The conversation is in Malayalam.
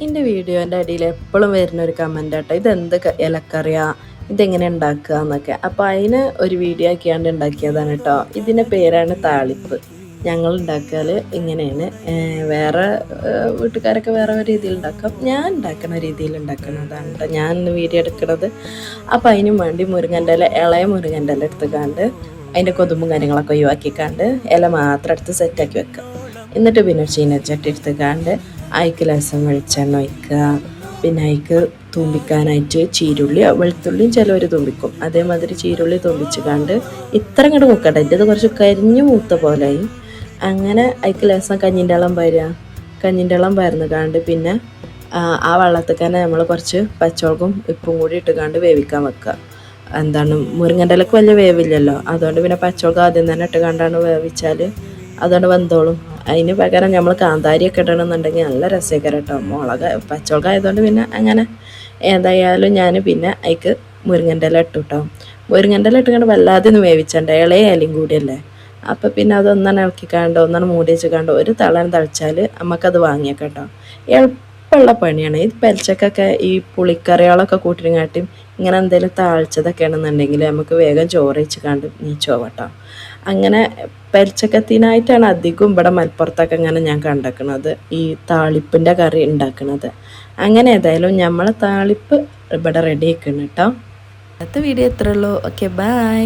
എൻ്റെ വീഡിയോൻ്റെ അടിയിൽ എപ്പോഴും വരുന്ന ഒരു കമൻ്റ് ആട്ടോ, ഇതെന്ത് ഇലക്കറിയാ, ഇതെങ്ങനെ ഉണ്ടാക്കുക എന്നൊക്കെ. അപ്പോൾ അതിന് ഒരു വീഡിയോ ആക്കിയാണ്ട് ഉണ്ടാക്കിയതാണ് കേട്ടോ. ഇതിൻ്റെ പേരാണ് താളിപ്പ്. ഞങ്ങൾ ഉണ്ടാക്കിയാൽ ഇങ്ങനെയാണ്. വേറെ വീട്ടുകാരൊക്കെ വേറെ രീതിയിൽ ഉണ്ടാക്കാം. ഞാൻ ഉണ്ടാക്കുന്ന രീതിയിൽ ഉണ്ടാക്കുന്നതാണ് കേട്ടോ ഞാൻ വീഡിയോ എടുക്കുന്നത്. അപ്പോൾ അതിനും വേണ്ടി മുരിങ്ങൻ്റെ ഇല, ഇളയ മുരിങ്ങൻ്റെ ഇല എടുത്തുകാണ്ട് അതിൻ്റെ കൊതുമ്പും കാര്യങ്ങളൊക്കെ ഒഴിവാക്കിക്കാണ്ട് ഇല മാത്രം എടുത്ത് സെറ്റാക്കി വെക്കുക. എന്നിട്ട് പിന്നെ ചീനച്ചട്ടി എടുത്തുകാണ്ട് അതിക്ക് ലേശം വെളിച്ചെണ്ണ ഒഴിക്കുക. പിന്നെ അതിക്ക് തൂമ്പിക്കാനായിട്ട് ചീരുള്ളിയോ വെളുത്തുള്ളിയും ചിലവർ തുമ്പിക്കും. അതേമാതിരി ചീരുള്ളി തുമ്പിച്ച് കണ്ട് ഇത്ര ഇങ്ങോട്ട് മുക്കട്ടെ, എൻ്റെ കുറച്ച് കരിഞ്ഞു മൂത്ത പോലെയായി. അങ്ങനെ അതിക്ക് ലേശം കഞ്ഞിൻ്റെ ഇളം പരുക, കഞ്ഞിൻ്റെ ഇളം പരന്ന് കാണ്ട് പിന്നെ ആ വെള്ളത്തിൽ തന്നെ നമ്മൾ കുറച്ച് പച്ചമുളകും ഉപ്പും കൂടി ഇട്ടുകാണ്ട് വേവിക്കാൻ വെക്കുക. മുരിങ്ങൻ്റെ ഇലക്ക് വലിയ വേവില്ലല്ലോ, അതുകൊണ്ട് പിന്നെ പച്ചമുളക് ആദ്യം തന്നെ ഇട്ട് കണ്ടാണ് വേവിച്ചാൽ അതുകൊണ്ട് വെന്തോളും. അതിന് പകരം നമ്മൾ കാന്താരിയൊക്കെ ഇടണമെന്നുണ്ടെങ്കിൽ നല്ല രസകരം കേട്ടോ. പച്ചമുളക് ആയതുകൊണ്ട് പിന്നെ അങ്ങനെ ഏതായാലും ഞാൻ പിന്നെ അതിക്ക് മുരിങ്ങൻ്റെ ഇല ഇട്ടു കേട്ടോ. മുരിങ്ങൻ്റെ ഇല ഇട്ടുകൊണ്ട് വല്ലാതെ ഒന്ന് വേവിച്ചണ്ട, ഇളയ ഇലയും കൂടിയല്ലേ. അപ്പോൾ പിന്നെ അതൊന്നാണ് ഇളക്കിക്കാണ്ട് ഒന്നാണ് മൂടി വെച്ചിക്കാണ്ട് ഒരു തളൻ തളിച്ചാൽ നമുക്കത് വാങ്ങിയേക്കാം കേട്ടോ. എളുപ്പമുള്ള പണിയാണ്. ഈ പെലച്ചക്കൊക്കെ ഈ പുളിക്കറികളൊക്കെ കൂട്ടിങ്ങാട്ടിയും ഇങ്ങനെ എന്തെങ്കിലും താളിച്ചതൊക്കെ ആണെന്നുണ്ടെങ്കിൽ നമുക്ക് വേഗം ചോറ് വെച്ചിക്കാണ്ട് നീച്ചോവട്ടോ. അങ്ങനെ പെലച്ചക്കത്തിനായിട്ടാണ് അധികം ഇവിടെ മലപ്പുറത്തൊക്കെ ഇങ്ങനെ ഞാൻ കണ്ടേക്കണത് ഈ താളിപ്പിൻ്റെ കറി ഉണ്ടാക്കുന്നത്. അങ്ങനെ ഏതായാലും നമ്മളെ താളിപ്പ് ഇവിടെ റെഡി ആക്കണം കേട്ടോ. അടുത്ത വീഡിയോ എത്ര ഉള്ളൂ. Okay, by.